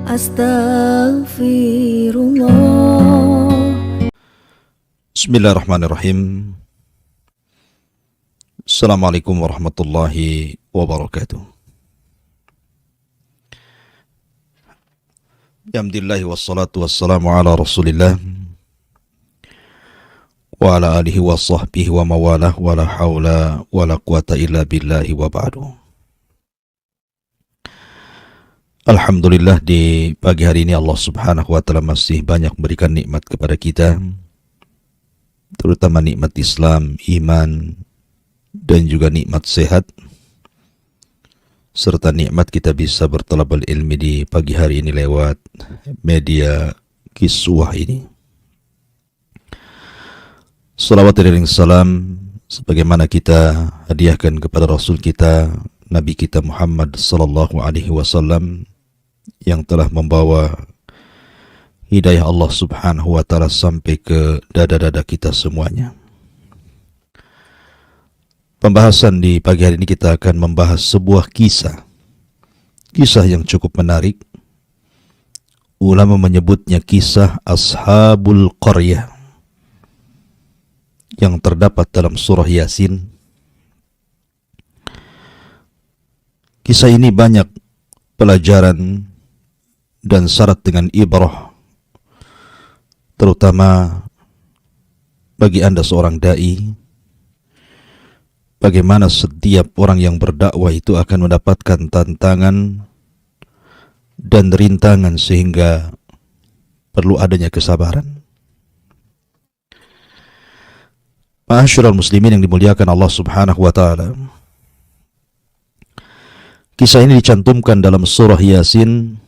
Astaghfirullah. Bismillahirrahmanirrahim. Assalamualaikum warahmatullahi wabarakatuh. Alhamdulillah wassalatu wassalamu ala rasulillah wa ala alihi wa sahbihi wa mawalah wa la hawla wa la quwata illa billahi wa ba'du. Alhamdulillah, di pagi hari ini Allah subhanahu wa ta'ala masih banyak memberikan nikmat kepada kita, terutama nikmat Islam, iman, dan juga nikmat sehat, serta nikmat kita bisa bertalabul ilmi di pagi hari ini lewat media Kiswah ini. Salawat dan salam sebagaimana kita hadiahkan kepada Rasul kita, Nabi kita Muhammad sallallahu alaihi wasallam, yang telah membawa hidayah Allah subhanahu wa ta'ala sampai ke dada-dada kita semuanya. Pembahasan di pagi hari ini kita akan membahas sebuah kisah yang cukup menarik. Ulama menyebutnya kisah Ashabul Qaryah yang terdapat dalam surah Yasin. Kisah ini banyak pelajaran dan syarat dengan ibrah, terutama bagi Anda seorang da'i, bagaimana setiap orang yang berdakwah itu akan mendapatkan tantangan dan rintangan sehingga perlu adanya kesabaran. Ma'asyiral muslimin yang dimuliakan Allah subhanahu wa ta'ala, kisah ini dicantumkan dalam surah Yasin,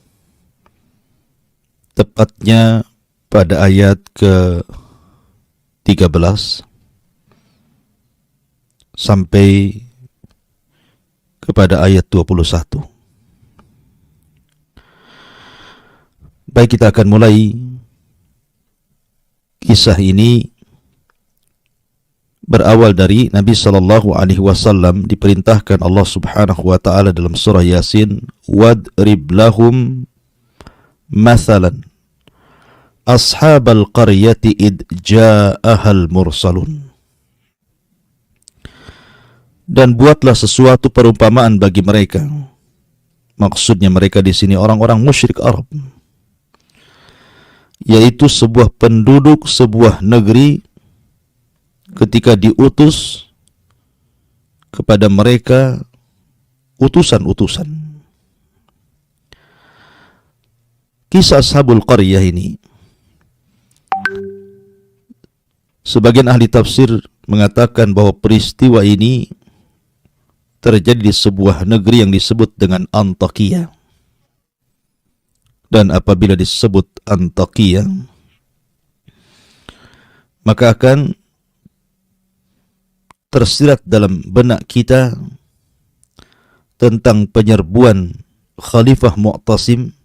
tepatnya pada ayat ke-13 sampai kepada ayat 21. Baik, kita akan mulai kisah ini. Berawal dari Nabi sallallahu alaihi wasallam diperintahkan Allah subhanahu wa ta'ala dalam surah Yasin, wadrib lahum mathalan ashabal qaryati id ja'ahal mursalun. Dan buatlah sesuatu perumpamaan bagi mereka. Maksudnya mereka di sini orang-orang musyrik Arab, yaitu sebuah penduduk sebuah negeri ketika diutus kepada mereka utusan-utusan. Kisah Ashabul Qaryah ini, sebagian ahli tafsir mengatakan bahwa peristiwa ini terjadi di sebuah negeri yang disebut dengan Antakya. Dan apabila disebut Antakya, maka akan tersirat dalam benak kita tentang penyerbuan Khalifah Mu'tasim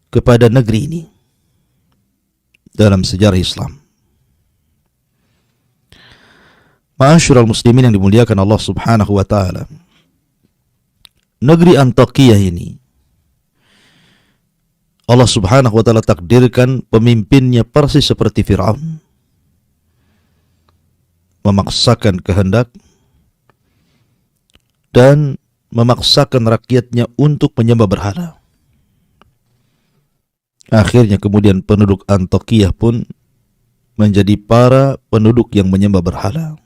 kepada negeri ini dalam sejarah Islam. Ma'asyiral muslimin yang dimuliakan Allah subhanahu wa ta'ala, negeri Antakya ini Allah subhanahu wa ta'ala takdirkan pemimpinnya persis seperti Fir'aun, memaksakan kehendak dan memaksakan rakyatnya untuk menyembah berhala. Akhirnya kemudian penduduk Antakya pun menjadi para penduduk yang menyembah berhala.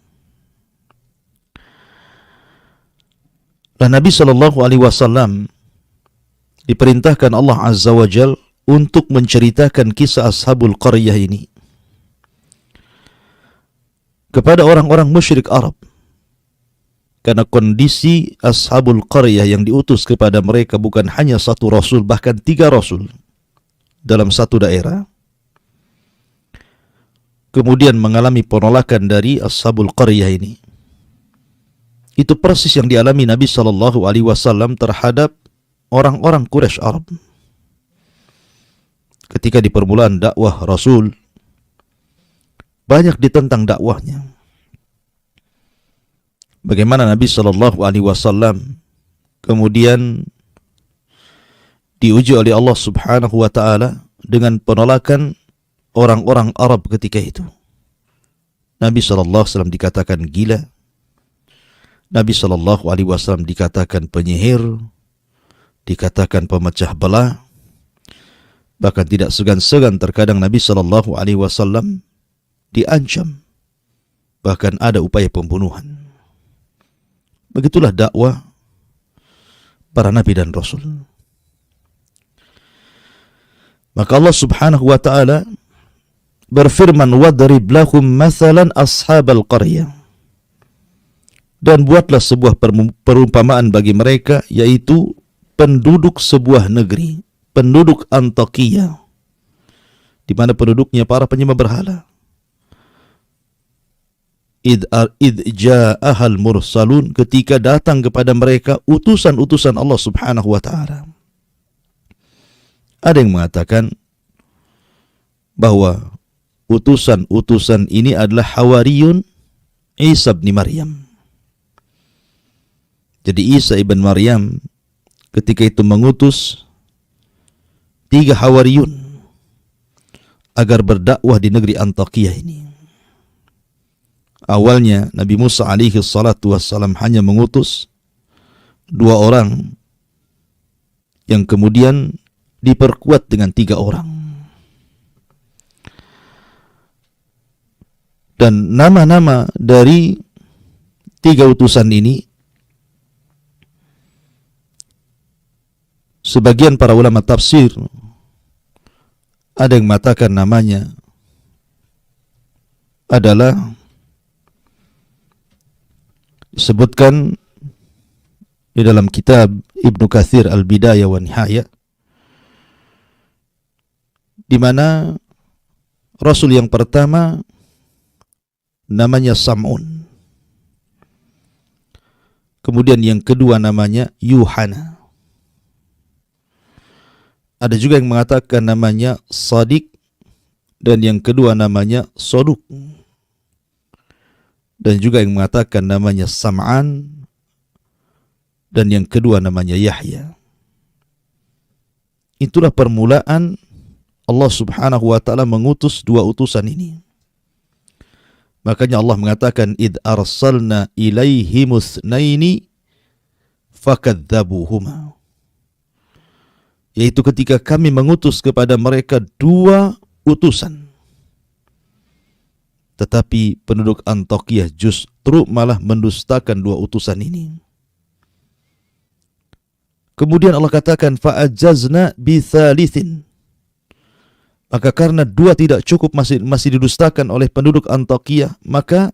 Dan Nabi sallallahu alaihi wasallam diperintahkan Allah azza wa jal untuk menceritakan kisah Ashabul Qaryah ini kepada orang-orang musyrik Arab, karena kondisi Ashabul Qaryah yang diutus kepada mereka bukan hanya satu rasul, bahkan 3 rasul dalam satu daerah, kemudian mengalami penolakan dari Ashabul Qaryah ini. Itu persis yang dialami Nabi sallallahu alaihi wasallam terhadap orang-orang Quraisy Arab ketika di permulaan dakwah Rasul. Banyak ditentang dakwahnya. Bagaimana Nabi sallallahu alaihi wasallam kemudian diuji oleh Allah Subhanahu wa taala dengan penolakan orang-orang Arab ketika itu. Nabi SAW dikatakan gila, Nabi SAW dikatakan penyihir, dikatakan pemecah belah, bahkan tidak segan-segan terkadang Nabi SAW diancam, bahkan ada upaya pembunuhan. Begitulah dakwah para nabi dan rasul. Maka Allah Subhanahu wa taala berfirman, wadrib lahum mathalan ashabal qaryah, dan buatlah sebuah perumpamaan bagi mereka, yaitu penduduk sebuah negeri, penduduk Antakya, di mana penduduknya para penyembah berhala. Id ja'ahal mursalun, ketika datang kepada mereka utusan-utusan Allah Subhanahu wa taala. Ada yang mengatakan bahwa utusan-utusan ini adalah Hawariyun Isa bin Maryam. Jadi Isa ibn Maryam ketika itu mengutus 3 Hawariyun agar berdakwah di negeri Antakya ini. Awalnya Nabi Musa alaihi salatu wassalam hanya mengutus 2 orang yang kemudian diperkuat dengan 3 orang. Dan nama-nama dari 3 utusan ini, sebagian para ulama tafsir ada yang mengatakan namanya adalah disebutkan di dalam kitab Ibnu Katsir Al-Bidayah wa Nihayah, di mana Rasul yang pertama namanya Sam'un, kemudian yang kedua namanya Yuhana. Ada juga yang mengatakan namanya Sadiq, dan yang kedua namanya Soduk, dan juga yang mengatakan namanya Sam'an, dan yang kedua namanya Yahya. Itulah permulaan Allah Subhanahu wa ta'ala mengutus 2 utusan ini. Makanya Allah mengatakan, id arsalna ilaihimutsnaini fakadzabuhuma, yaitu ketika kami mengutus kepada mereka 2 utusan, tetapi penduduk Antakya justru malah mendustakan 2 utusan ini. Kemudian Allah katakan, fa'ajazna bitsalitsin, maka karena 2 tidak cukup, masih didustakan oleh penduduk Antakya, maka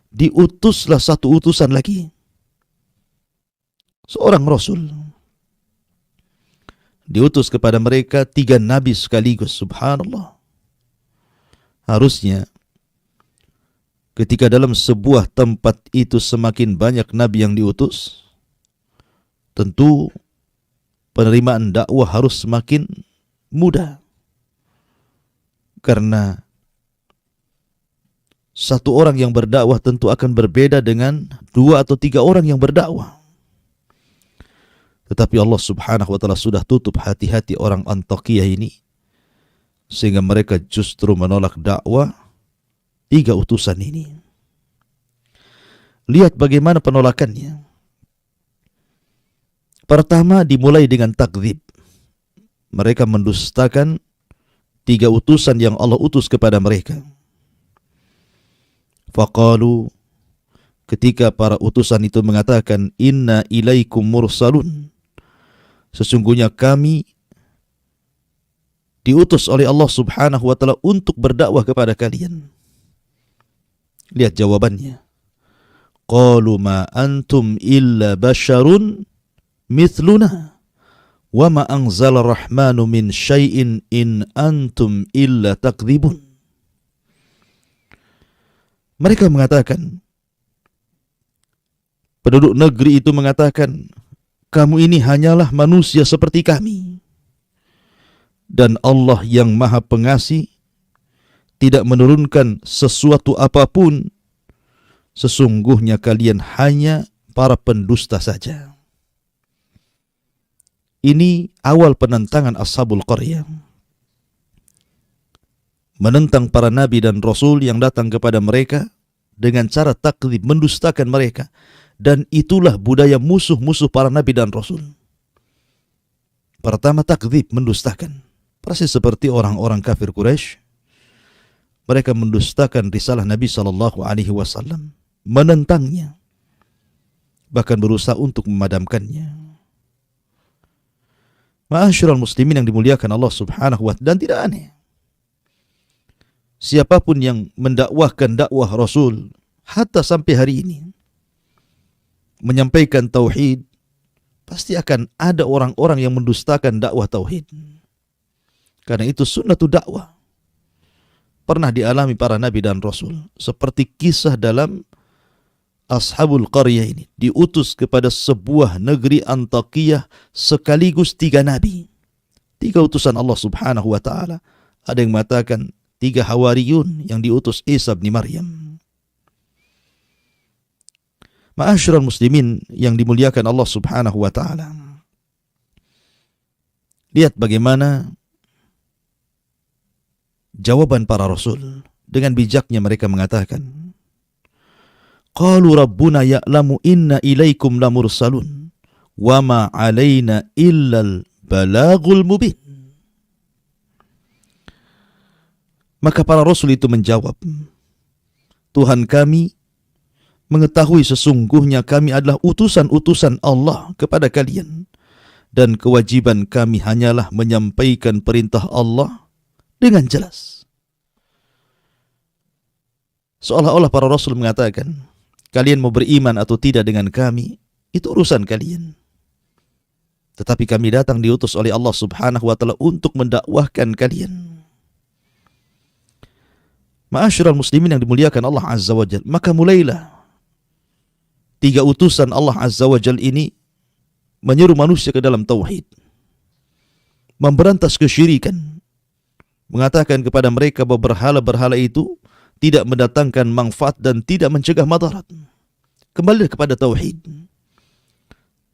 diutuslah 1 utusan lagi, seorang Rasul. Diutus kepada mereka 3 nabi sekaligus. Subhanallah. Harusnya ketika dalam sebuah tempat itu semakin banyak nabi yang diutus, tentu penerimaan dakwah harus semakin mudah. Karena 1 orang yang berdakwah tentu akan berbeda dengan 2 atau 3 orang yang berdakwah. Tetapi Allah Subhanahu wa ta'ala sudah tutup hati-hati orang Antakya ini, sehingga mereka justru menolak dakwah 3 utusan ini. Lihat bagaimana penolakannya. Pertama, dimulai dengan takdzib. Mereka mendustakan 3 utusan yang Allah utus kepada mereka. Faqalu, ketika para utusan itu mengatakan, inna ilaikum mursalun, sesungguhnya kami diutus oleh Allah Subhanahu wa ta'ala untuk berdakwah kepada kalian. Lihat jawabannya. Qalu ma antum illa basyarun mithluna wa ma anzala rahmanu min syai'in in antum illa takdzibun. Mereka mengatakan, penduduk negeri itu mengatakan, kamu ini hanyalah manusia seperti kami, dan Allah yang Maha Pengasih tidak menurunkan sesuatu apapun. Sesungguhnya kalian hanya para pendusta saja. Ini awal penentangan Ashabul Qaryah. Menentang para nabi dan rasul yang datang kepada mereka dengan cara takdzib, mendustakan mereka. Dan itulah budaya musuh-musuh para nabi dan rasul. Pertama, takdzib, mendustakan. Persis seperti orang-orang kafir Quraisy. Mereka mendustakan risalah Nabi SAW, menentangnya, bahkan berusaha untuk memadamkannya. Ma'asyiral muslimin yang dimuliakan Allah Subhanahu wa ta'ala, dan tidak aneh, siapapun yang mendakwahkan dakwah Rasul hatta sampai hari ini, menyampaikan tauhid, pasti akan ada orang-orang yang mendustakan dakwah tauhid. Karena itu sunnatul dakwah pernah dialami para nabi dan rasul, seperti kisah dalam Ashabul Qaryah ini, diutus kepada sebuah negeri Antakiyah sekaligus 3 nabi, 3 utusan Allah Subhanahu wa ta'ala. Ada yang mengatakan 3 hawariyun yang diutus Isa bin Maryam. Ma'asyiral muslimin yang dimuliakan Allah Subhanahu wa ta'ala, lihat bagaimana jawaban para rasul. Dengan bijaknya mereka mengatakan, qalu rabbuna ya'lamu inna ilaikum lamursalun wa ma 'alaina illal balagul mubin. Maka para rasul itu menjawab, Tuhan kami mengetahui sesungguhnya kami adalah utusan-utusan Allah kepada kalian, dan kewajiban kami hanyalah menyampaikan perintah Allah dengan jelas. Seolah-olah para rasul mengatakan, kalian mau beriman atau tidak dengan kami, itu urusan kalian. Tetapi kami datang diutus oleh Allah Subhanahu wa ta'ala untuk mendakwahkan kalian. Ma'asyiral muslimin yang dimuliakan Allah Azza wa Jalla, maka mulailah 3 utusan Allah Azza wa Jalla ini menyeru manusia ke dalam tauhid, memberantas kesyirikan, mengatakan kepada mereka bahwa berhala-berhala itu tidak mendatangkan manfaat dan tidak mencegah madarat. Kembali kepada tauhid.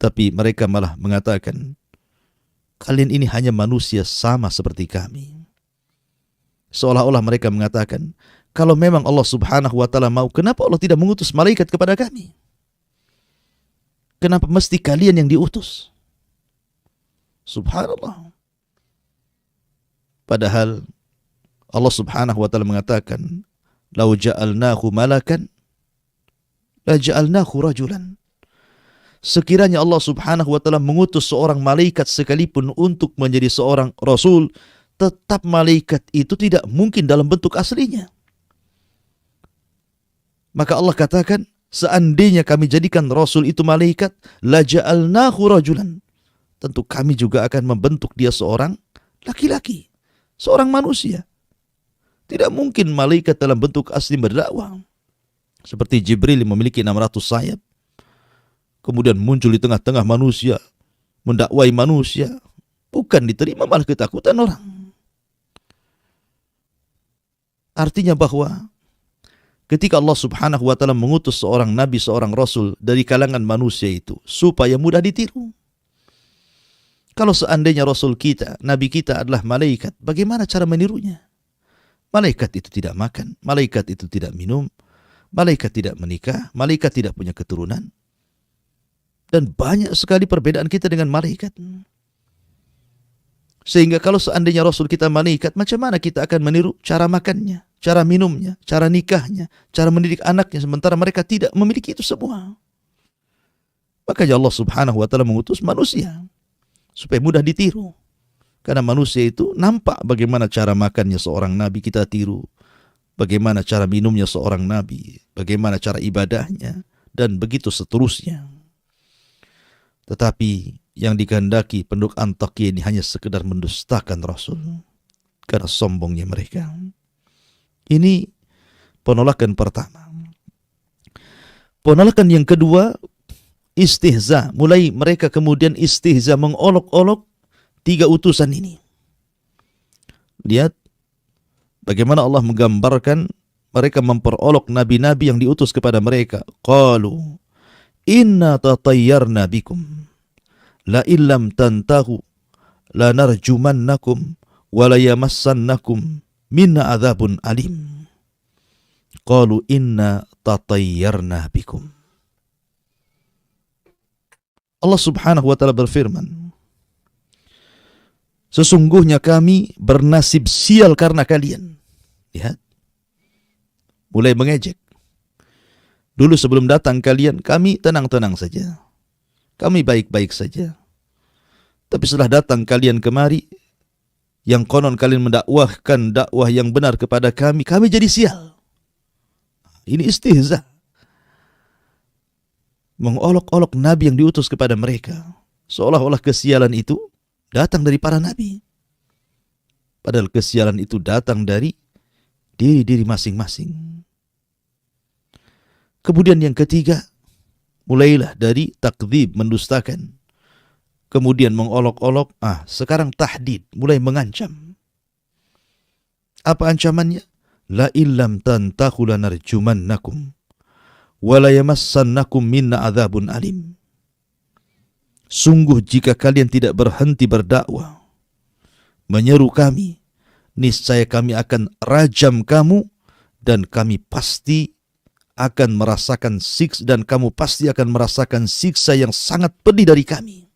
Tapi mereka malah mengatakan, kalian ini hanya manusia sama seperti kami. Seolah-olah mereka mengatakan, kalau memang Allah Subhanahu wa ta'ala mau, kenapa Allah tidak mengutus malaikat kepada kami? Kenapa mesti kalian yang diutus? Subhanallah. Padahal Allah Subhanahu wa ta'ala mengatakan, lau ja'alnahu malakan la ja'alnahu rajulan. Sekiranya Allah Subhanahu wa ta'ala mengutus seorang malaikat sekalipun untuk menjadi seorang rasul, tetap malaikat itu tidak mungkin dalam bentuk aslinya. Maka Allah katakan, seandainya kami jadikan rasul itu malaikat, la ja'alnahu rajulan, tentu kami juga akan membentuk dia seorang laki-laki, seorang manusia. Tidak mungkin malaikat dalam bentuk asli berdakwah. Seperti Jibril yang memiliki 600 sayap, kemudian muncul di tengah-tengah manusia, mendakwai manusia. Bukan diterima, malah ketakutan orang. Artinya bahwa ketika Allah Subhanahu wa ta'ala mengutus seorang nabi, seorang rasul dari kalangan manusia itu supaya mudah ditiru. Kalau seandainya rasul kita, nabi kita adalah malaikat, bagaimana cara menirunya? Malaikat itu tidak makan, malaikat itu tidak minum, malaikat tidak menikah, malaikat tidak punya keturunan. Dan banyak sekali perbedaan kita dengan malaikat. Sehingga kalau seandainya rasul kita malaikat, macam mana kita akan meniru cara makannya, cara minumnya, cara nikahnya, cara mendidik anaknya, sementara mereka tidak memiliki itu semua. Makanya Allah Subhanahu wa ta'ala mengutus manusia supaya mudah ditiru. Karena manusia itu nampak bagaimana cara makannya seorang nabi, kita tiru. Bagaimana cara minumnya seorang nabi, bagaimana cara ibadahnya, dan begitu seterusnya. Tetapi yang dikehendaki penduduk Antakya ini hanya sekedar mendustakan Rasul. Karena sombongnya mereka. Ini penolakan pertama. Penolakan yang kedua, istihza. Mulai mereka kemudian istihza, mengolok-olok 3 utusan ini. Lihat bagaimana Allah menggambarkan mereka memperolok nabi-nabi yang diutus kepada mereka. Qalu inna tatayyarna bikum. la illam tantahu lanarjumannakum wa la yamassannakum minna adzabun alim. Qalu inna tatayyarna bikum. Allah Subhanahu wa taala berfirman, sesungguhnya kami bernasib sial karena kalian. Lihat, mulai mengejek. Dulu sebelum datang kalian, kami tenang-tenang saja. Kami baik-baik saja. Tapi setelah datang kalian kemari, yang konon kalian mendakwahkan dakwah yang benar kepada kami jadi sial. Ini istihza. Mengolok-olok nabi yang diutus kepada mereka. Seolah-olah kesialan itu datang dari para nabi. Padahal kesialan itu datang dari diri-diri masing-masing. Kemudian yang ketiga, mulailah dari takdzib, mendustakan. Kemudian mengolok-olok, sekarang tahdid, mulai mengancam. Apa ancamannya? La illam tantahu lanarjumannakum wa la yamassannakum minna adzabun alim. Sungguh jika kalian tidak berhenti berdakwah, menyeru kami, niscaya kami akan rajam kamu dan kami pasti akan merasakan siksa yang sangat pedih dari kami.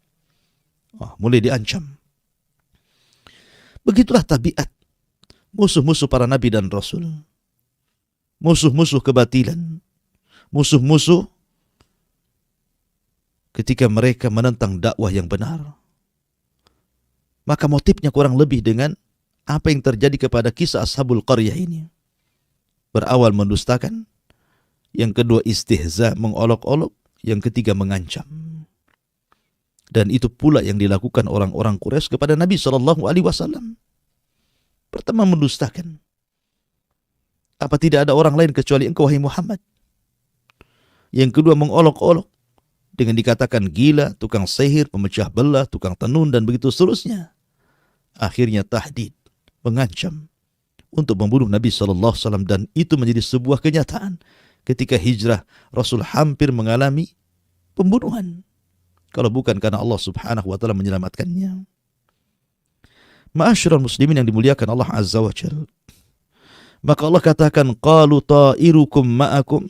Mulai diancam. Begitulah tabiat musuh-musuh para nabi dan rasul. Musuh-musuh kebatilan. Musuh-musuh ketika mereka menentang dakwah yang benar. Maka motifnya kurang lebih dengan apa yang terjadi kepada kisah Ashabul Qaryah ini. Berawal mendustakan, yang kedua istihza, mengolok-olok, yang ketiga mengancam. Dan itu pula yang dilakukan orang-orang Quraisy kepada Nabi SAW. Pertama mendustakan. Apa tidak ada orang lain kecuali engkau, wahai Muhammad? Yang kedua mengolok-olok dengan dikatakan gila, tukang sihir, pemecah belah, tukang tenun, dan begitu seterusnya. Akhirnya tahdid, mengancam untuk membunuh Nabi SAW, dan itu menjadi sebuah kenyataan. Ketika hijrah, Rasul hampir mengalami pembunuhan. Kalau bukan karena Allah Subhanahu wa taala menyelamatkannya. Ma'asyiral muslimin yang dimuliakan Allah Azza wa Jalla. Maka Allah katakan, qalu ta'irukum ma'akum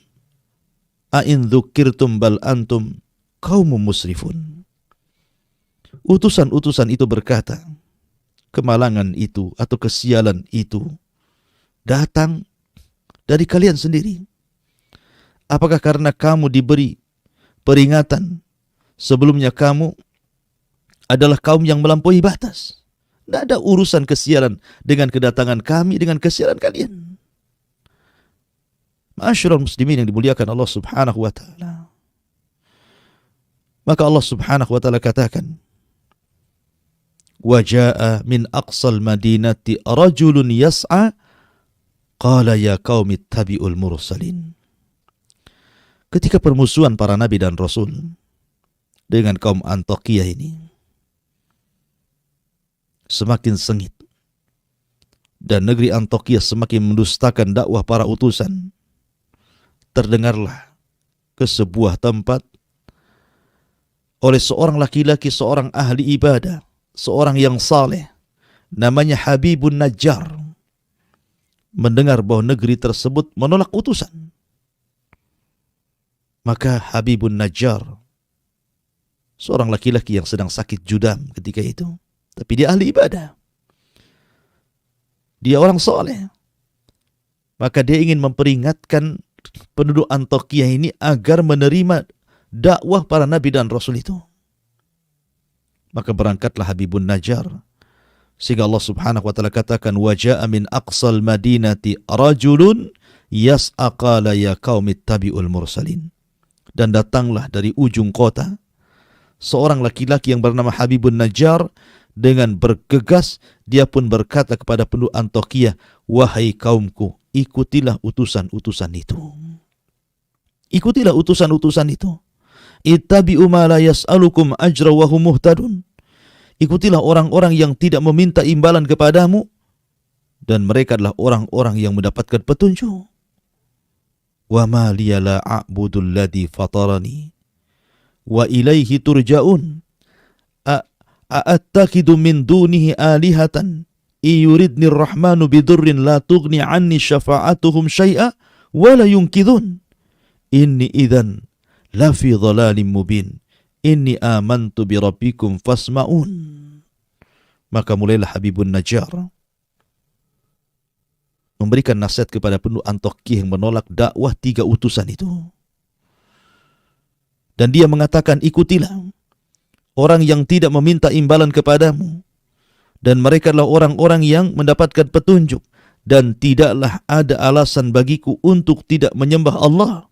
a in dzukirtum bal antum qaumum musrifun. Utusan-utusan itu berkata, kemalangan itu atau kesialan itu datang dari kalian sendiri. Apakah karena kamu diberi peringatan sebelumnya kamu adalah kaum yang melampaui batas? Tidak ada urusan kesialan dengan kedatangan kami, dengan kesialan kalian. Ma'asyiral muslimin yang dimuliakan Allah Subhanahu wa taala. Maka Allah Subhanahu wa taala katakan, wa jaa'a min aqsal madinati rajulun yas'a qala ya qaumi ittabi'ul mursalin. Ketika permusuhan para nabi dan rasul dengan kaum Antiokhia ini semakin sengit, dan negeri Antiokhia semakin mendustakan dakwah para utusan, terdengarlah ke sebuah tempat oleh seorang laki-laki, seorang ahli ibadah, seorang yang saleh, namanya Habibun Najjar, mendengar bahwa negeri tersebut menolak utusan. Maka Habibun Najjar, seorang laki-laki yang sedang sakit judam ketika itu, tapi dia ahli ibadah, dia orang soleh, maka dia ingin memperingatkan penduduk Antiokhia ini agar menerima dakwah para nabi dan rasul itu. Maka berangkatlah Habibun Najjar, sehingga Allah Subhanahu wa taala katakan, wa jaa'a min aqsal madinati rajulun yas'a qala ya qaumi ittabi'ul mursalin. Dan datanglah dari ujung kota seorang laki-laki yang bernama Habibun Najjar, dengan bergegas dia pun berkata kepada penduduk Antiokhia, wahai kaumku, ikutilah utusan-utusan itu. Ikutilah utusan-utusan itu. Ittabi'u ma la yas'alukum ajra wa hum muhtadun. Ikutilah orang-orang yang tidak meminta imbalan kepadamu, dan mereka adalah orang-orang yang mendapatkan petunjuk. Wa ma liya la a'budul ladzi fatarani wa ilaihi turja'un. a'attakidu min dunihi alihatan iyuridni rahmanu bidurrin la tughni anni syafa'atuhum syai'a wa la yunkidhun inni idzan la fi dhalalim mubin inni amantu bi rabbikum fasma'un. Maka mulailah Habibun Najjar memberikan nasihat kepada penduduk Antiokhia yang menolak dakwah 3 utusan itu. Dan dia mengatakan, ikutilah orang yang tidak meminta imbalan kepadamu, dan mereka adalah orang-orang yang mendapatkan petunjuk, dan tidaklah ada alasan bagiku untuk tidak menyembah Allah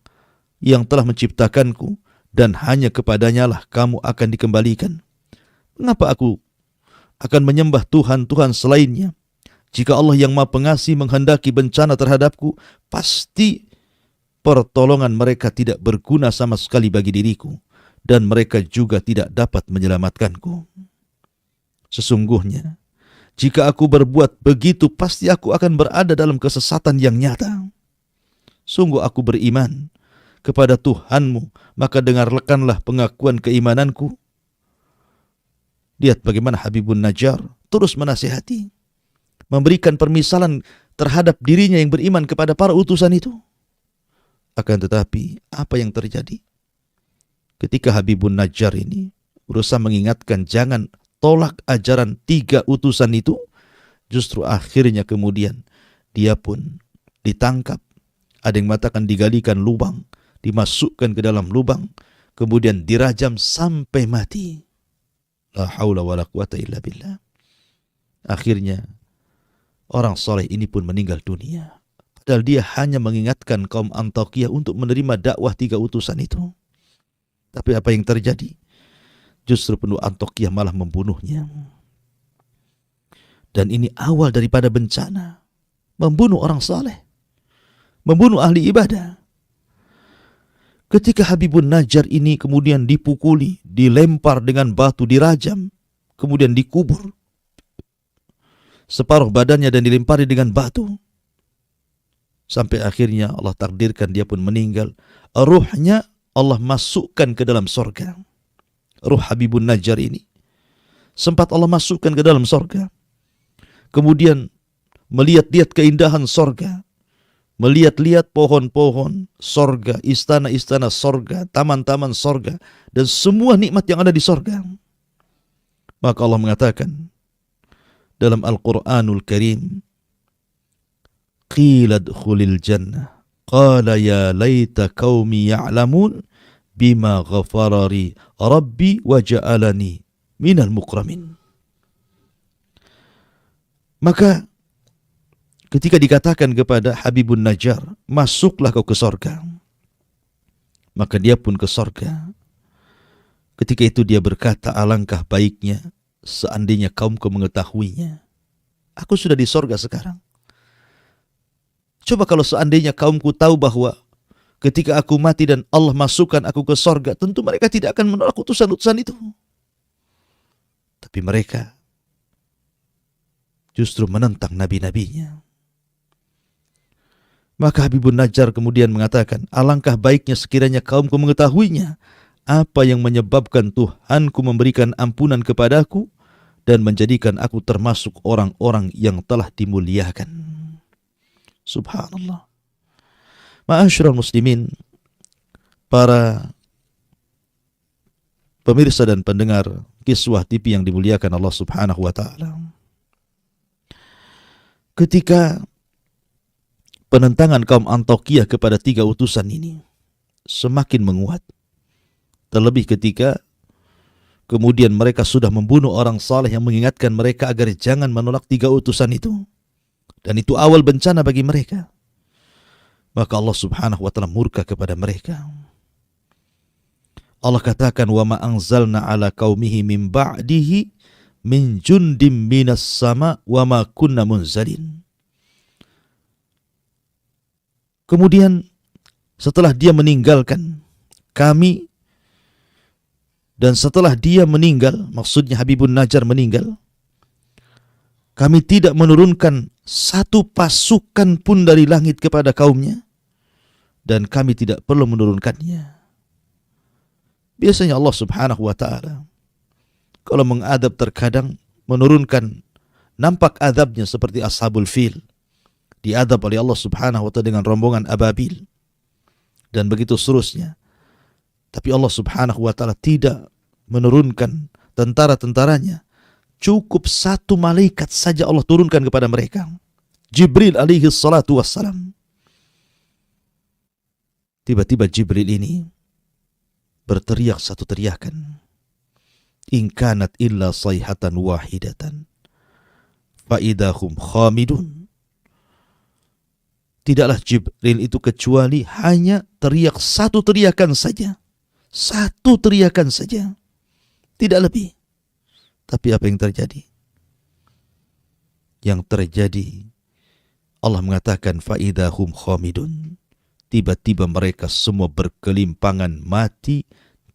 yang telah menciptakanku, dan hanya kepadanya lah kamu akan dikembalikan. Mengapa aku akan menyembah Tuhan-Tuhan selainnya? Jika Allah yang Maha Pengasih menghendaki bencana terhadapku, pasti pertolongan mereka tidak berguna sama sekali bagi diriku, dan mereka juga tidak dapat menyelamatkanku. Sesungguhnya, jika aku berbuat begitu, pasti aku akan berada dalam kesesatan yang nyata. Sungguh aku beriman kepada Tuhanmu, maka dengarkanlah pengakuan keimananku. Lihat bagaimana Habibun Najjar terus menasihati, memberikan permisalan terhadap dirinya yang beriman kepada para utusan itu. Akan tetapi, apa yang terjadi? Ketika Habibun Najjar ini berusaha mengingatkan jangan tolak ajaran 3 utusan itu, justru akhirnya kemudian dia pun ditangkap. Ada yang mengatakan digalikan lubang, dimasukkan ke dalam lubang, kemudian dirajam sampai mati. La haula wa la quwata illa billah. Akhirnya orang soleh ini pun meninggal dunia. Padahal dia hanya mengingatkan kaum Antiokhia untuk menerima dakwah 3 utusan itu. Tapi apa yang terjadi? Justru penduduk Antiokhia malah membunuhnya. Dan ini awal daripada bencana. Membunuh orang saleh, membunuh ahli ibadah. Ketika Habibun Najjar ini kemudian dipukuli, dilempar dengan batu, dirajam, kemudian dikubur separuh badannya dan dilempari dengan batu, sampai akhirnya Allah takdirkan dia pun meninggal. Ruhnya Allah masukkan ke dalam sorga. Ruh Habibun Najjar ini sempat Allah masukkan ke dalam sorga. Kemudian melihat-lihat keindahan sorga, melihat-lihat pohon-pohon sorga, istana-istana sorga, taman-taman sorga, dan semua nikmat yang ada di sorga. Maka Allah mengatakan dalam Al-Quranul Karim, qila dkhulil jannah qala ya laita qaumi ya'lamun bima ghafarari rabbi wa ja'alani minal mukramin. Maka ketika dikatakan kepada Habibun Najjar, masuklah kau ke sorga, maka dia pun ke sorga. Ketika itu dia berkata, alangkah baiknya seandainya kaumku mengetahuinya. Aku sudah di sorga sekarang. Coba kalau seandainya kaumku tahu bahwa ketika aku mati dan Allah masukkan aku ke sorga, tentu mereka tidak akan menolak utusan-utusan itu. Tapi mereka justru menentang nabi-nabinya. Maka Habibun Najjar kemudian mengatakan, alangkah baiknya sekiranya kaumku mengetahuinya, apa yang menyebabkan Tuhanku memberikan ampunan kepadaku dan menjadikan aku termasuk orang-orang yang telah dimuliakan. Subhanallah. Ma'asyiral muslimin, para pemirsa dan pendengar Kiswah TV yang dimuliakan Allah Subhanahu wa taala. Ketika penentangan kaum Antiokhia kepada 3 utusan ini semakin menguat, terlebih ketika kemudian mereka sudah membunuh orang saleh yang mengingatkan mereka agar jangan menolak 3 utusan itu, dan itu awal bencana bagi mereka, maka Allah Subhanahu wa taala murka kepada mereka. Allah katakan, wa ma anzalna ala qaumihi min ba'dihi min jundim minas sama wa ma kunna munzalin. Kemudian setelah dia meninggalkan kami, dan setelah dia meninggal, maksudnya Habibun Najjar meninggal, kami tidak menurunkan satu pasukan pun dari langit kepada kaumnya, dan kami tidak perlu menurunkannya. Biasanya Allah Subhanahu wa taala Kalau mengadab terkadang menurunkan, nampak adabnya seperti Ashabul Fil, diadab oleh Allah Subhanahu wa ta'ala dengan rombongan ababil, dan begitu seterusnya. Tapi Allah Subhanahu wa ta'ala tidak menurunkan tentara-tentaranya. Cukup satu malaikat saja Allah turunkan kepada mereka, Jibril alaihi salatu wassalam. Tiba-tiba Jibril ini berteriak satu teriakan, in kanat illa sayhatan wahidatan fa idahum khamidun. Tidaklah Jibril itu kecuali hanya teriak satu teriakan saja. Satu teriakan saja, tidak lebih. Tapi apa yang terjadi? Yang terjadi, Allah mengatakan faidahum khamidun. Tiba-tiba mereka semua berkelimpangan mati,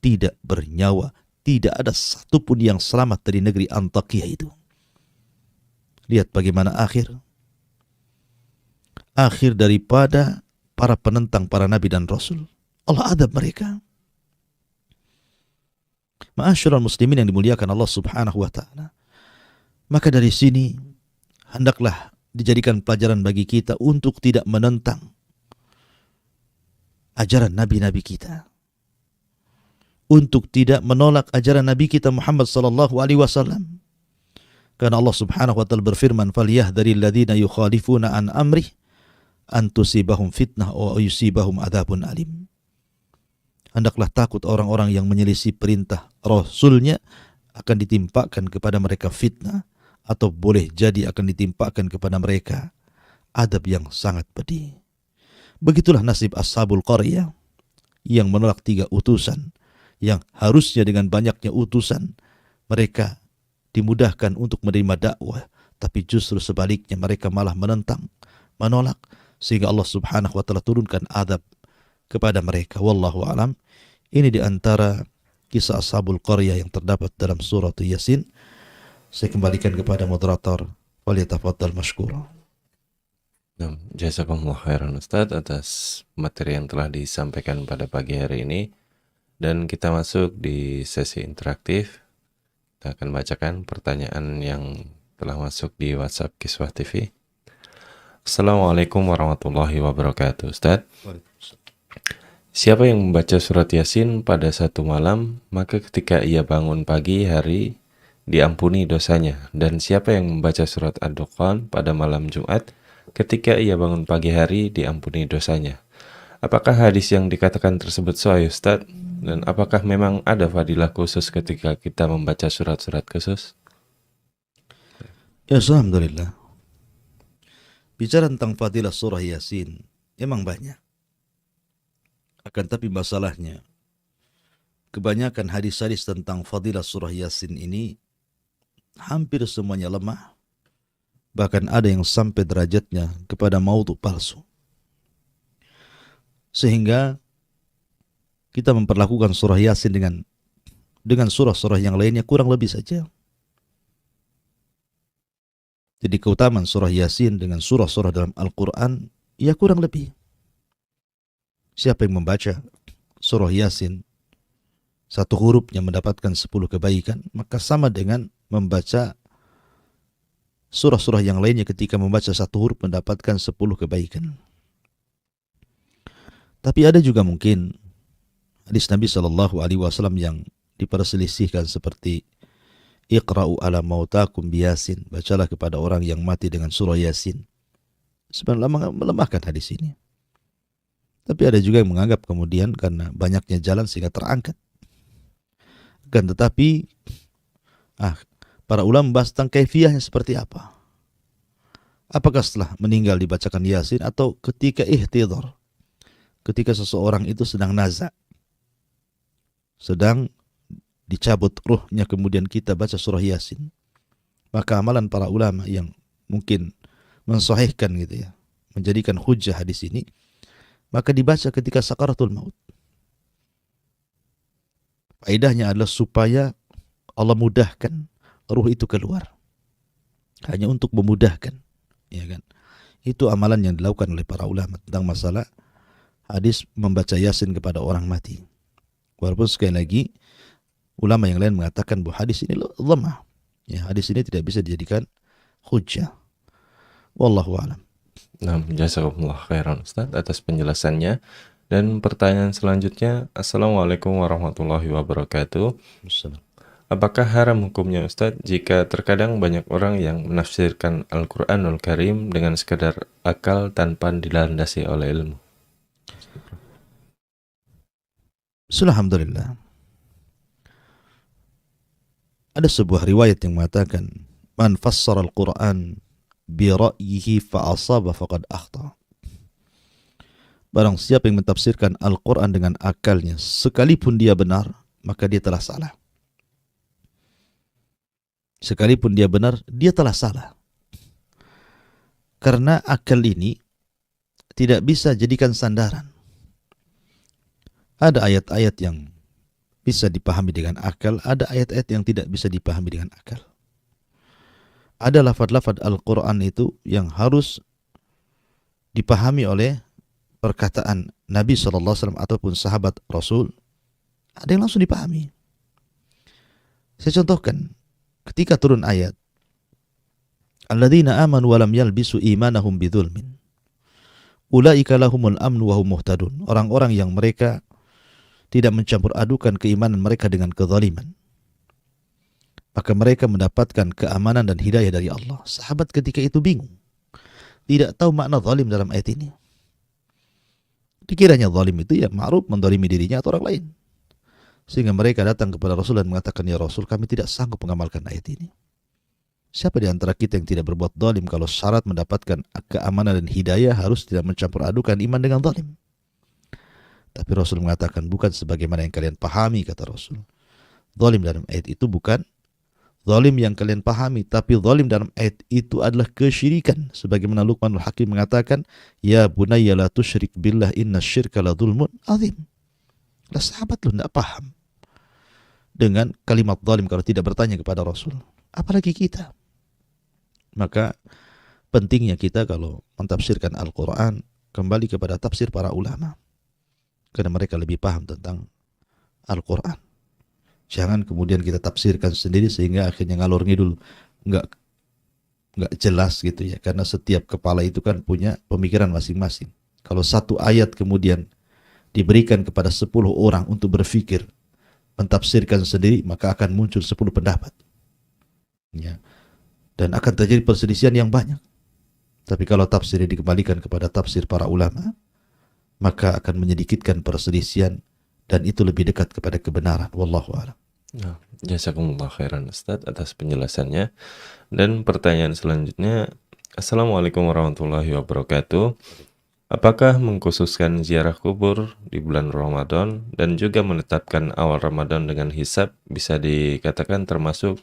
tidak bernyawa. Tidak ada satupun yang selamat dari negeri Antakya itu. Lihat bagaimana akhir daripada para penentang para nabi dan rasul. Allah adab mereka. Ma'asyiral muslimin yang dimuliakan Allah Subhanahu wa ta'ala. Maka dari sini hendaklah dijadikan pelajaran bagi kita untuk tidak menentang ajaran nabi-nabi kita, untuk tidak menolak ajaran nabi kita Muhammad sallallahu alaihi wasallam. Karena Allah Subhanahu wa ta'ala berfirman, "Falyahdharil ladzina yukhalifuna an amrih an tusibahum fitnah wa yusibahum adzabun alim." Hendaklah takut orang-orang yang menyelisih perintah Rasulnya akan ditimpakan kepada mereka fitnah, atau boleh jadi akan ditimpakan kepada mereka adab yang sangat pedih. Begitulah nasib Ashabul Qaryah yang menolak 3 utusan, yang harusnya dengan banyaknya utusan mereka dimudahkan untuk menerima dakwah, tapi justru sebaliknya mereka malah menentang, menolak, sehingga Allah Subhanahu wa ta'ala turunkan adab kepada mereka. Wallahu alam. Ini di antara kisah Ashabul Qaryah yang terdapat dalam surah Yasin. Saya kembalikan kepada moderator. Waliyatafaddal mashkura. Jazakumullah khairan Ustaz atas materi yang telah disampaikan pada pagi hari ini. Dan kita masuk di sesi interaktif. Kita akan bacakan pertanyaan yang telah masuk di WhatsApp Kiswah TV. Assalamualaikum warahmatullahi wabarakatuh. Ustaz, siapa yang membaca surat Yasin pada satu malam, maka ketika ia bangun pagi hari diampuni dosanya. Dan siapa yang membaca surat Ad-Dukhan pada malam Jumat, ketika ia bangun pagi hari diampuni dosanya. Apakah hadis yang dikatakan tersebut sahih, Ustaz? Dan apakah memang ada fadilah khusus ketika kita membaca surat-surat khusus? Ya, alhamdulillah. Bicara tentang fadilah surah Yasin memang banyak. Akan tapi masalahnya, kebanyakan hadis-hadis tentang fadilah surah Yasin ini hampir semuanya lemah. Bahkan ada yang sampai derajatnya kepada maudhu palsu. Sehingga kita memperlakukan surah Yasin dengan surah-surah yang lainnya kurang lebih saja. Jadi keutamaan surah Yasin dengan surah-surah dalam Al-Quran, ya kurang lebih. Siapa yang membaca surah Yasin, satu hurufnya mendapatkan 10 kebaikan, maka sama dengan membaca surah-surah yang lainnya ketika membaca satu huruf mendapatkan 10 kebaikan. Tapi ada juga mungkin hadis Nabi SAW yang diperselisihkan seperti Iqra'u ala mautakum biyasin, bacalah kepada orang yang mati dengan surah Yasin. Sebenarnya melemahkan hadis ini. Tapi ada juga yang menganggap kemudian karena banyaknya jalan sehingga terangkat. Kan tetapi para ulama membahas tentang kaifiyahnya seperti apa. Apakah setelah meninggal dibacakan Yasin atau ketika ihtidhar, ketika seseorang itu sedang naza, sedang dicabut ruhnya, kemudian kita baca surah Yasin. Maka amalan para ulama yang mungkin mensahihkan gitu ya, menjadikan hujjah hadis ini, maka dibaca ketika sakaratul maut. Faedahnya adalah supaya Allah mudahkan ruh itu keluar. Hanya untuk memudahkan, ya kan? Itu amalan yang dilakukan oleh para ulama tentang masalah hadis membaca Yasin kepada orang mati. Walaupun sekali lagi ulama yang lain mengatakan bahwa hadis ini lemah. Ya, hadis ini tidak bisa dijadikan hujjah. Wallahu a'lam. Nah, jazakumullah khairan Ustaz atas penjelasannya. Dan pertanyaan selanjutnya, Assalamualaikum warahmatullahi wabarakatuh. Apakah haram hukumnya Ustaz jika terkadang banyak orang yang menafsirkan Al-Quranul Karim dengan sekadar akal tanpa dilandasi oleh ilmu? Alhamdulillah. Ada sebuah riwayat yang mengatakan, "Man fassara al-Quran bi ra'yihi fa asaba faqad akhta." Barang siapa yang mentafsirkan Al-Quran dengan akalnya, sekalipun dia benar, maka dia telah salah. Sekalipun dia benar, dia telah salah. Karena akal ini tidak bisa jadikan sandaran. Ada ayat-ayat yang bisa dipahami dengan akal, ada ayat-ayat yang tidak bisa dipahami dengan akal. Ada lafaz-lafaz Al-Quran itu yang harus dipahami oleh perkataan Nabi SAW ataupun sahabat Rasul. Ada yang langsung dipahami. Saya contohkan, ketika turun ayat, "Alladzina amanu wa lam yalbisu imanahum bidzulmin, ulaika lahumul amnu wa hum muhtadun." Orang-orang yang mereka tidak mencampur adukan keimanan mereka dengan kezaliman, maka mereka mendapatkan keamanan dan hidayah dari Allah. Sahabat ketika itu bingung, tidak tahu makna zalim dalam ayat ini. Dikiranya zalim itu ya ma'ruf mendolimi dirinya atau orang lain. Sehingga mereka datang kepada Rasul dan mengatakan, "Ya Rasul, kami tidak sanggup mengamalkan ayat ini." Siapa di antara kita yang tidak berbuat zalim kalau syarat mendapatkan keamanan dan hidayah harus tidak mencampur adukan iman dengan zalim? Tapi Rasul mengatakan, bukan sebagaimana yang kalian pahami, kata Rasul. Zalim dalam ayat itu bukan zalim yang kalian pahami, tapi zalim dalam ayat itu adalah kesyirikan. Sebagaimana Luqmanul Hakim mengatakan, "Ya bunayya la tusyrik billah inna syirka la dzulmun azim." Lah sahabat lu tidak paham dengan kalimat zalim kalau tidak bertanya kepada Rasul. Apalagi kita. Maka pentingnya kita kalau mentafsirkan Al-Quran kembali kepada tafsir para ulama. Karena mereka lebih paham tentang Al-Quran. Jangan kemudian kita tafsirkan sendiri sehingga akhirnya ngalor ngidul, nggak jelas gitu ya. Karena setiap kepala itu kan punya pemikiran masing-masing. Kalau satu ayat kemudian diberikan kepada 10 orang untuk berpikir, mentafsirkan sendiri, maka akan muncul 10 pendapat. Ya. Dan akan terjadi perselisihan yang banyak. Tapi kalau tafsir dikembalikan kepada tafsir para ulama, maka akan menyedikitkan perselisihan dan itu lebih dekat kepada kebenaran. Wallahu a'lam. Nah, jazakumullah khairan Ustaz atas penjelasannya. Dan pertanyaan selanjutnya, Assalamualaikum warahmatullahi wabarakatuh. Apakah mengkhususkan ziarah kubur di bulan Ramadan dan juga menetapkan awal Ramadan dengan hisab bisa dikatakan termasuk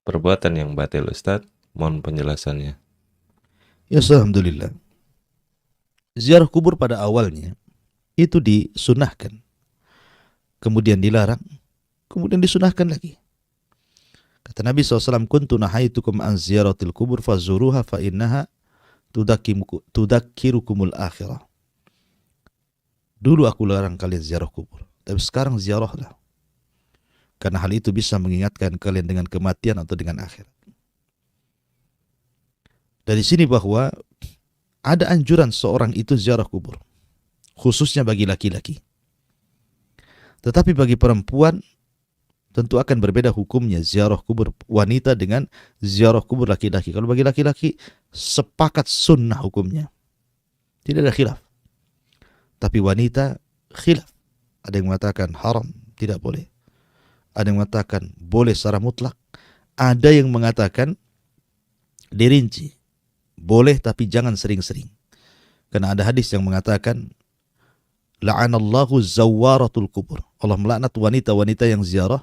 perbuatan yang batil Ustaz? Mohon penjelasannya. Ya, alhamdulillah. Ziarah kubur pada awalnya itu disunahkan, kemudian dilarang, kemudian disunahkan lagi. Kata Nabi SAW, "Kuntu nahaitukum an ziyaratil kubur fazuruha fa innaha tudakkirukumul akhirah." Dulu aku larang kalian ziarah kubur, tapi sekarang ziarahlah. Karena hal itu bisa mengingatkan kalian dengan kematian atau dengan akhirat. Dari sini bahwa ada anjuran seorang itu ziarah kubur, khususnya bagi laki-laki. Tetapi bagi perempuan tentu akan berbeda hukumnya ziarah kubur wanita dengan ziarah kubur laki-laki. Kalau bagi laki-laki sepakat sunnah hukumnya, tidak ada khilaf. Tapi wanita khilaf. Ada yang mengatakan haram, tidak boleh. Ada yang mengatakan boleh secara mutlak. Ada yang mengatakan dirinci, boleh tapi jangan sering-sering. Karena ada hadis yang mengatakan la'anallahu zawwaratul kubur. Allah melaknat wanita-wanita yang ziarah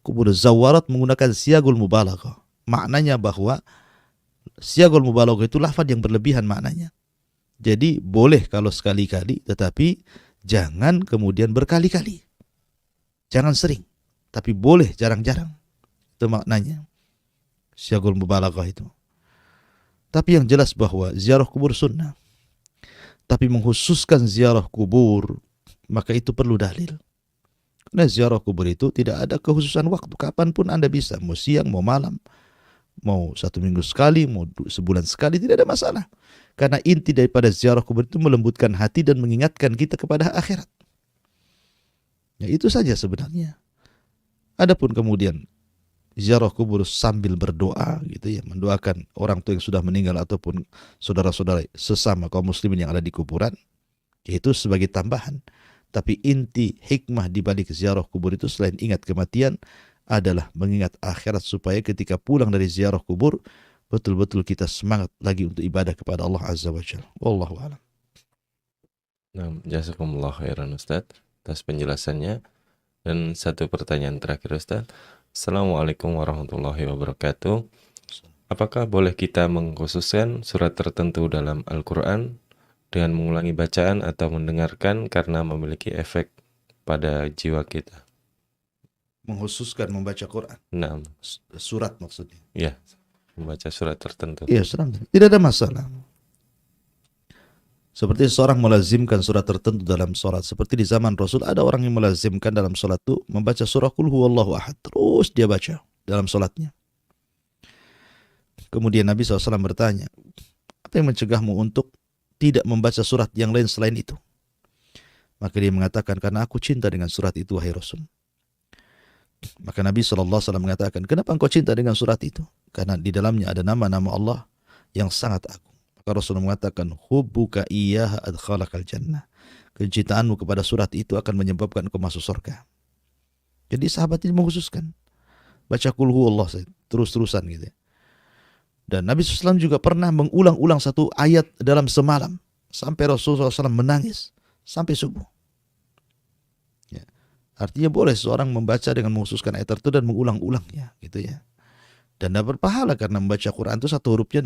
kubur. Zawarat menggunakan siagul mubalaghah. Maknanya bahwa siagul mubalaghah itu lafaz yang berlebihan maknanya. Jadi boleh kalau sekali-kali, tetapi jangan kemudian berkali-kali. Jangan sering, tapi boleh jarang-jarang. Itu maknanya siagul mubalaghah itu. Tapi yang jelas bahwa ziarah kubur sunnah. Tapi mengkhususkan ziarah kubur, maka itu perlu dalil. Karena ziarah kubur itu tidak ada kekhususan waktu, kapanpun Anda bisa, mau siang, mau malam, mau 1 minggu sekali, mau sebulan sekali, tidak ada masalah. Karena inti daripada ziarah kubur itu melembutkan hati dan mengingatkan kita kepada akhirat. Ya itu saja sebenarnya. Adapun kemudian ziarah kubur sambil berdoa gitu ya, mendoakan orang tua yang sudah meninggal ataupun saudara-saudara sesama kaum muslimin yang ada di kuburan, itu sebagai tambahan. Tapi inti hikmah di balik ziarah kubur itu selain ingat kematian adalah mengingat akhirat supaya ketika pulang dari ziarah kubur betul-betul kita semangat lagi untuk ibadah kepada Allah Azza wa Jalla. Wallahu a'lam. Nah, jazakumullah khairan Ustaz atas penjelasannya. Dan satu pertanyaan terakhir Ustaz. Assalamualaikum warahmatullahi wabarakatuh. Apakah boleh kita mengkhususkan surat tertentu dalam Al-Quran dengan mengulangi bacaan atau mendengarkan karena memiliki efek pada jiwa kita? Mengkhususkan membaca Quran, Nah, surat maksudnya. ya, membaca surat tertentu. Iya, tidak ada masalah. Seperti seorang melazimkan surat tertentu dalam sholat. Seperti di zaman Rasul ada orang yang melazimkan dalam sholat itu membaca surah Qul huwallahu ahad. Terus dia baca dalam sholatnya. Kemudian Nabi SAW bertanya, apa yang mencegahmu untuk tidak membaca surat yang lain selain itu? Maka dia mengatakan, karena aku cinta dengan surat itu, wahai Rasul. Maka Nabi SAW mengatakan, kenapa engkau cinta dengan surat itu? Karena di dalamnya ada nama-nama Allah yang sangat agung. Maka Rasul mengatakan, hubbuka iyyaha adkhalakal jannah. Kecintaanmu kepada surat itu akan menyebabkan engkau masuk surga. Jadi sahabat ini mengkhususkan baca Qul huwallahu terus-terusan gitu. Dan Nabi SAW juga pernah mengulang-ulang satu ayat dalam semalam sampai Rasulullah SAW menangis sampai subuh. Ya. Artinya boleh seorang membaca dengan mengkhususkan ayat tertentu dan mengulang-ulangnya, gitu ya. Dan dapat pahala karena membaca Quran itu satu hurufnya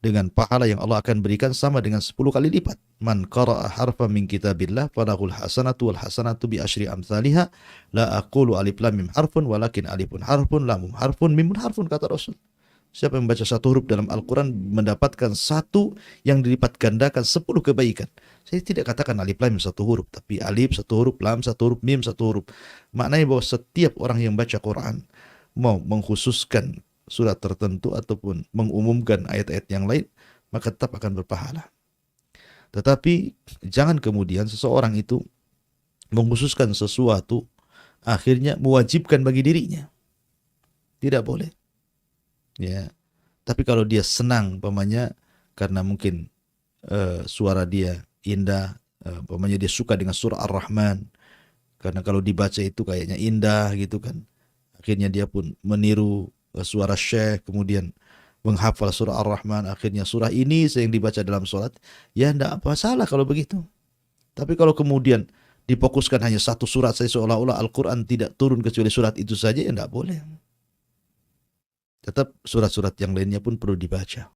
dengan pahala yang Allah akan berikan sama dengan 10 kali lipat. Man qara'a harfan min kitabillah falahul hasanatu wal hasanatu bi asyri amsalihha la aqulu alif lam mim harfun walakin alifun harfun lam harfun mimun harfun, kata Rasul. Siapa yang membaca satu huruf dalam Al-Quran mendapatkan satu yang dilipat gandakan 10 kebaikan. Saya tidak katakan alif lam satu huruf, tapi alif satu huruf, lam satu huruf, mim satu huruf. Maknanya bahwa setiap orang yang baca Quran mau mengkhususkan surat tertentu ataupun mengumumkan ayat-ayat yang lain, maka tetap akan berpahala. Tetapi jangan kemudian seseorang itu mengkhususkan sesuatu akhirnya mewajibkan bagi dirinya. Tidak boleh. Ya, tapi kalau dia senang, umpamanya karena mungkin suara dia indah, umpamanya dia suka dengan surah Ar-Rahman, karena kalau dibaca itu kayaknya indah gitu kan, akhirnya dia pun meniru suara syekh, kemudian menghafal surah Ar-Rahman, akhirnya surah ini yang dibaca dalam sholat, ya tidak masalah kalau begitu. Tapi kalau kemudian difokuskan hanya satu surat saja seolah-olah Al-Quran tidak turun kecuali surat itu saja, ya tidak boleh. Tetap surat-surat yang lainnya pun perlu dibaca.